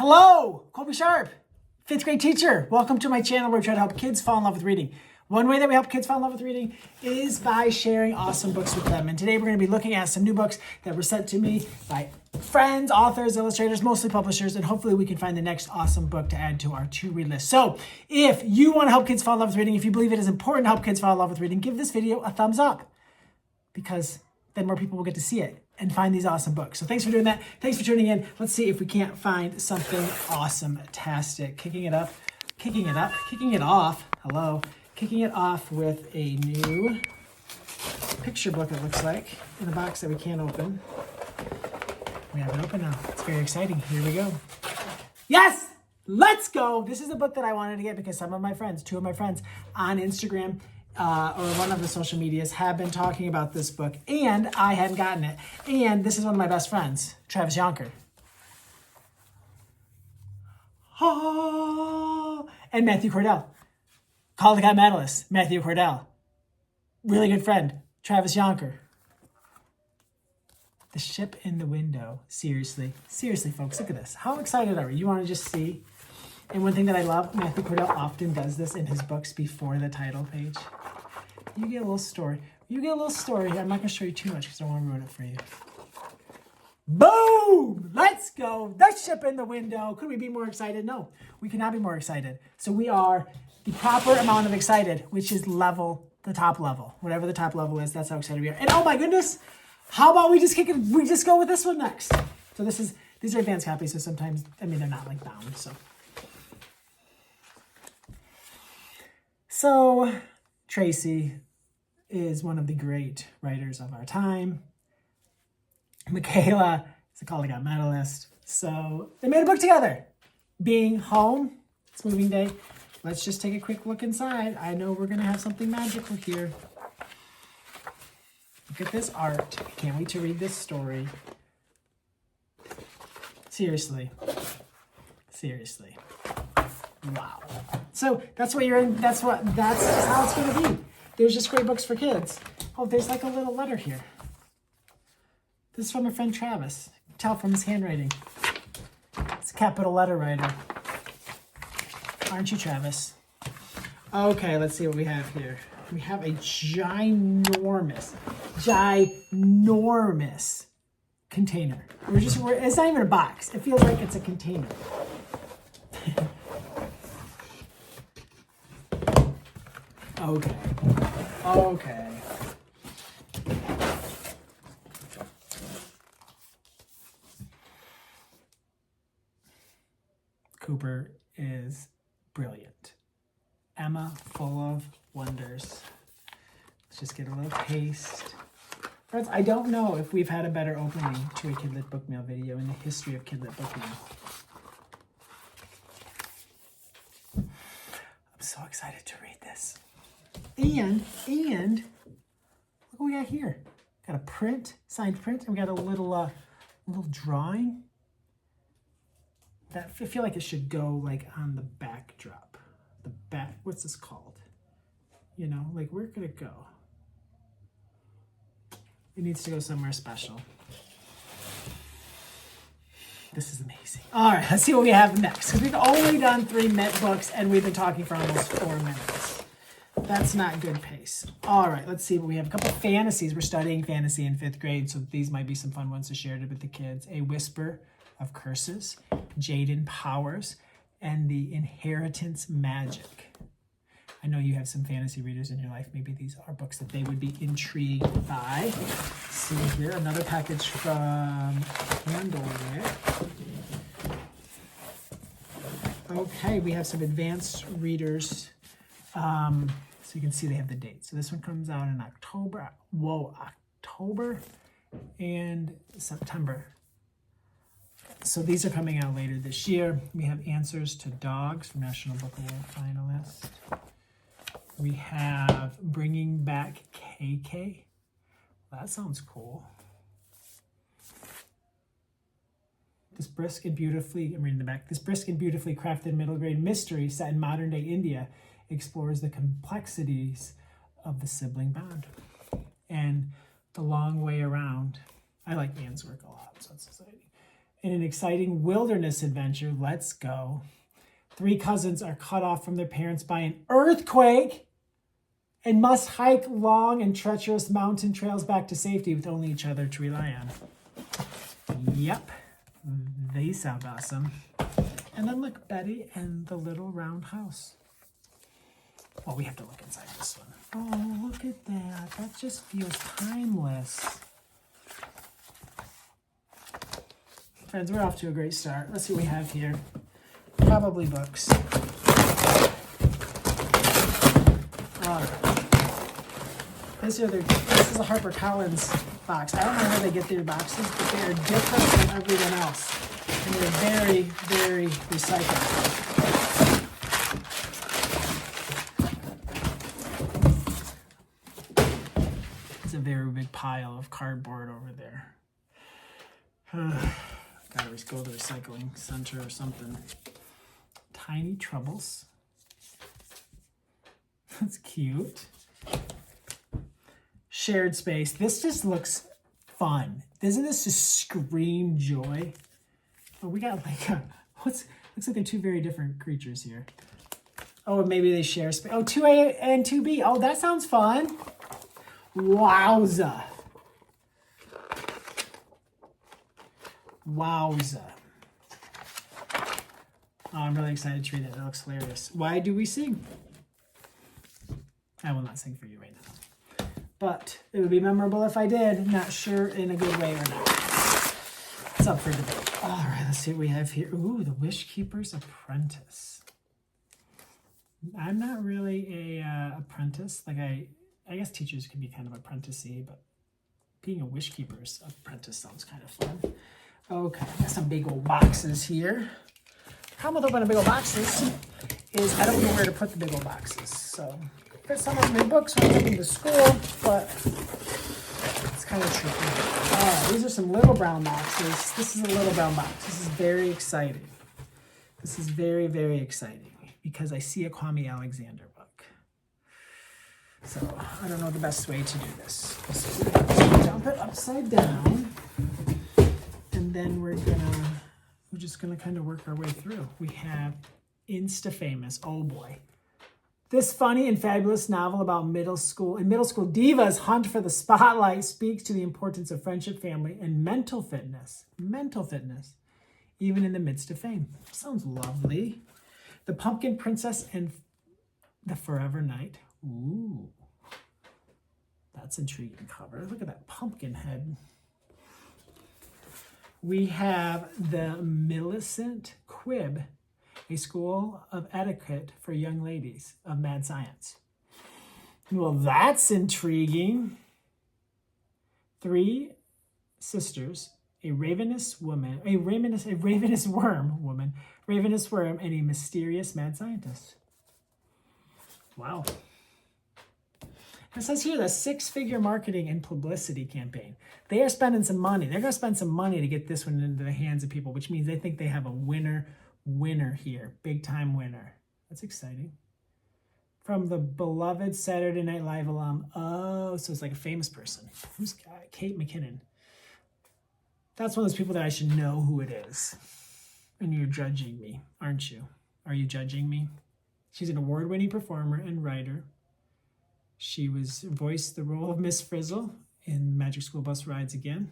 Hello, Colby Sharp, 5th grade teacher. Welcome to my channel where we try to help kids fall in love with reading. One way that we help kids fall in love with reading is by sharing awesome books with them. And today we're going to be looking at some new books that were sent to me by friends, authors, illustrators, mostly publishers, and hopefully we can find the next awesome book to add to our to-read list. So if you want to help kids fall in love with reading, if you believe it is important to help kids fall in love with reading, give this video a thumbs up because then more people will get to see it and find these awesome books. So thanks for doing that. Thanks for tuning in. Let's see if we can't find something awesome-tastic. Kicking it off. Hello. Kicking it off with a new picture book, it looks like, in a box that we can't open. We have it open now. It's very exciting. Here we go. Yes! Let's go! This is a book that I wanted to get because some of my friends, two of my friends on Instagram, or one of the social medias have been talking about this book, and I hadn't gotten it. And this is one of my best friends, Travis Yonker. Oh, and Matthew Cordell. Caldecott medalist, Matthew Cordell. Really good friend, Travis Yonker. The Ship in the Window. Seriously, folks, look at this. How excited are we? You want to just see? And one thing that I love, Matthew Cordell often does this in his books before the title page. You get a little story. I'm not going to show you too much because I don't want to ruin it for you. Boom! Let's go. The Ship in the Window. Could we be more excited? No, we cannot be more excited. So we are the proper amount of excited, which is the top level. Whatever the top level is, that's how excited we are. And oh my goodness, how about we just go with this one next? So these are advanced copies, so sometimes, they're not like bound, So Tracy is one of the great writers of our time. Michaela is a Caldecott medalist. So they made a book together. Being home, it's moving day. Let's just take a quick look inside. I know we're going to have something magical here. Look at this art. I can't wait to read this story. Seriously. Wow. So that's what you're in. That's how it's going to be. There's just great books for kids. Oh, there's like a little letter here. This is from my friend Travis. You can tell from his handwriting. It's a capital letter writer. Aren't you, Travis? Okay, let's see what we have here. We have a ginormous container. It's not even a box. It feels like it's a container. Okay. Cooper is brilliant. Emma, full of wonders. Let's just get a little taste. Friends, I don't know if we've had a better opening to a Kidlit Book Mail video in the history of Kidlit Book Mail. I'm so excited to read this. And look what we got here. Got a signed print, and we got a little drawing. I feel like it should go like on the backdrop. What's this called? Where could it go? It needs to go somewhere special. This is amazing. All right, let's see what we have next. Because we've only done 3 books and we've been talking for almost 4 minutes. That's not good pace. All right, let's see what we have. A couple of fantasies. We're studying fantasy in 5th grade, so these might be some fun ones to share with the kids. A Whisper of Curses, Jaden Powers, and The Inheritance Magic. I know you have some fantasy readers in your life. Maybe these are books that they would be intrigued by. Let's see here, another package from Candlewick. Okay, we have some advanced readers. So you can see they have the date. So this one comes out in October. October and September. So these are coming out later this year. We have Answers to Dogs from National Book Award finalist. We have Bringing Back KK. Well, that sounds cool. This brisk and beautifully crafted middle grade mystery set in modern day India explores the complexities of the sibling bond and the long way around. I like Anne's work a lot, so it's exciting. in an exciting wilderness adventure. Let's go. 3 cousins are cut off from their parents by an earthquake and must hike long and treacherous mountain trails back to safety with only each other to rely on. Yep, they sound awesome. And then look, Betty and the Little Round House. Well, we have to look inside this one. Oh, look at that. That just feels timeless. Friends, we're off to a great start. Let's see what we have here. Probably books. All right. This is a HarperCollins box. I don't know where they get their boxes, but they are different from everyone else. And they're very, very recycled. It's a very big pile of cardboard over there. Gotta go to the recycling center or something. Tiny Troubles. That's cute. Shared Space. This just looks fun. Doesn't this just scream joy? Oh, we got like looks like they're 2 very different creatures here. Oh, and maybe they share space. Oh, 2A and 2B. Oh, that sounds fun. Wowza. Wowza. Oh, I'm really excited to read it. It looks hilarious. Why do we sing? I will not sing for you right now. But it would be memorable if I did. Not sure in a good way or not. It's up for debate. All right, let's see what we have here. Ooh, The Wish Keeper's Apprentice. I'm not really a apprentice. Like I guess teachers can be kind of apprenticey, but being a wish keeper's apprentice sounds kind of fun. Okay, got some big old boxes here. Problem with opening big old boxes is I don't know where to put the big old boxes. So there's some of my books when I took them to school, but it's kind of tricky. All right, these are some little brown boxes. This is a little brown box. This is very exciting. This is very, very exciting because I see a Kwame Alexander book. So I don't know the best way to do this. So we're going to dump it upside down, and then we're just gonna kind of work our way through. We have Insta Famous. Oh boy. This funny and fabulous novel about middle school divas hunt for the spotlight speaks to the importance of friendship, family, and mental fitness. Mental fitness, even in the midst of fame. Sounds lovely. The Pumpkin Princess and the Forever Knight. Ooh, that's intriguing cover. Look at that pumpkin head. We have the Millicent Quib, a school of etiquette for young ladies of mad science. Well, that's intriguing. 3 sisters, a ravenous worm, and a mysterious mad scientist. Wow. It says here the 6-figure marketing and publicity campaign. They are spending some money. They're going to spend some money to get this one into the hands of people, which means they think they have a winner here. Big time winner. That's exciting. From the beloved Saturday Night Live alum. Oh, so it's like a famous person. Who's Kate McKinnon? That's one of those people that I should know who it is. And you're judging me, aren't you? Are you judging me? She's an award-winning performer and writer. She voiced the role of Miss Frizzle in Magic School Bus Rides Again.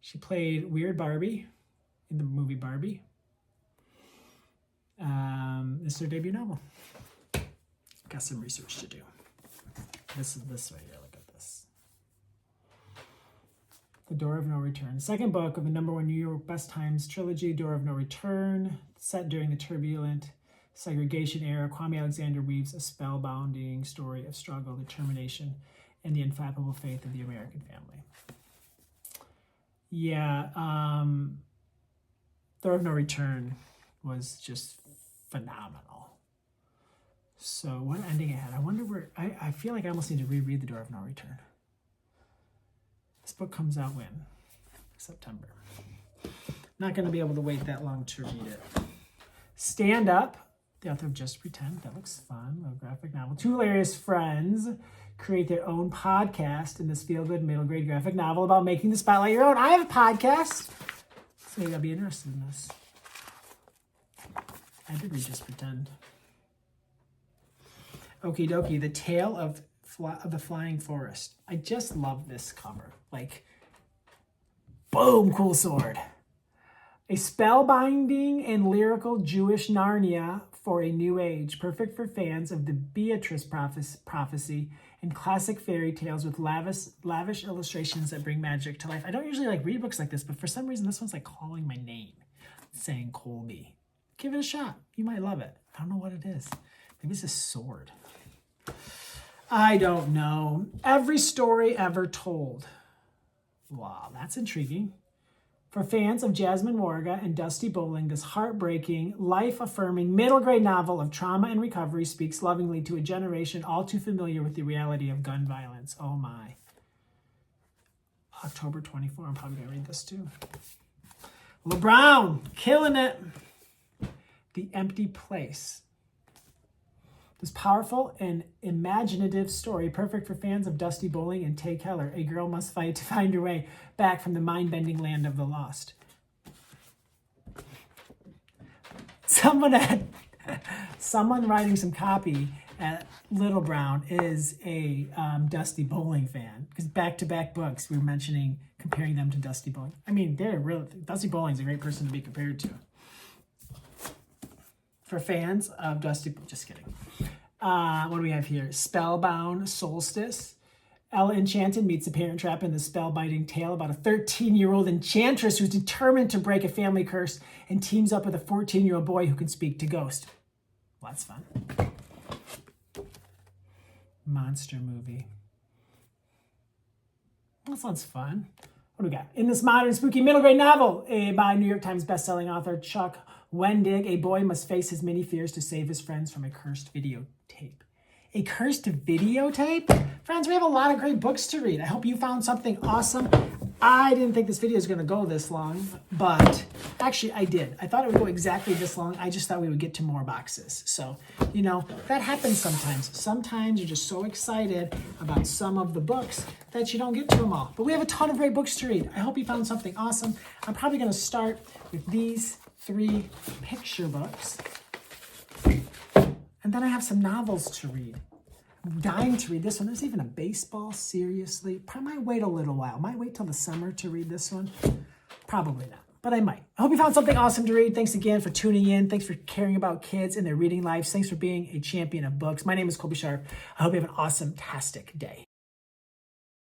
She played Weird Barbie in the movie Barbie. This is her debut novel. Got some research to do. This is this right here. Look at this. The Door of No Return. Second book of the #1 New York Best Times trilogy, Door of No Return, set during the turbulent segregation era. Kwame Alexander weaves a spellbinding story of struggle, determination, and the infallible faith of the American family. Yeah, Door of No Return was just phenomenal. So what ending it had? I wonder where, I feel like I almost need to reread The Door of No Return. This book comes out when? September. Not going to be able to wait that long to read it. Stand Up, the author of Just Pretend. That looks fun. A graphic novel. 2 hilarious friends create their own podcast in this feel-good middle grade graphic novel about making the spotlight your own. I have a podcast. So maybe I'll be interested in this. I did read Just Pretend. Okie dokie, The Tale of the Flying Forest. I just love this cover. Like, boom, cool sword. A spellbinding and lyrical Jewish Narnia for a new age, perfect for fans of the Beatrice prophecy and classic fairy tales with lavish illustrations that bring magic to life. I don't usually like read books like this, but for some reason this one's like calling my name, saying Colby. Give it a shot. You might love it. I don't know what it is. Maybe it's a sword. I don't know. Every Story Ever Told. Wow, that's intriguing. For fans of Jasmine Warga and Dusty Bowling, this heartbreaking, life-affirming middle grade novel of trauma and recovery speaks lovingly to a generation all too familiar with the reality of gun violence. Oh my. October 24, I'm probably going to read this too. LeBrown, killing it. The Empty Place. This powerful and imaginative story, perfect for fans of Dusty Bowling and Tay Keller. A girl must fight to find her way back from the mind-bending land of the lost. Someone writing some copy at Little Brown is a Dusty Bowling fan, because back-to-back books we were mentioning, comparing them to Dusty Bowling. I mean, Dusty Bowling's a great person to be compared to. For fans of Dusty, just kidding. What do we have here? Spellbound Solstice. Ella Enchanted meets the Parent Trap in the spellbinding tale about a 13-year-old enchantress who's determined to break a family curse and teams up with a 14-year-old boy who can speak to ghosts. Well, that's fun. Monster movie. That sounds fun. What do we got? In this modern spooky middle grade novel by New York Times bestselling author Chuck Wendig, a boy must face his many fears to save his friends from a cursed videotape. A cursed videotape? Friends, we have a lot of great books to read. I hope you found something awesome. I didn't think this video was going to go this long, but actually I did. I thought it would go exactly this long. I just thought we would get to more boxes. So, you know, that happens sometimes. Sometimes you're just so excited about some of the books that you don't get to them all. But we have a ton of great books to read. I hope you found something awesome. I'm probably going to start with these 3 picture books. And then I have some novels to read. I'm dying to read this one. There's even a baseball, seriously. Probably might wait a little while. Might wait till the summer to read this one. Probably not, but I might. I hope you found something awesome to read. Thanks again for tuning in. Thanks for caring about kids and their reading lives. Thanks for being a champion of books. My name is Colby Sharp. I hope you have an awesome-tastic day.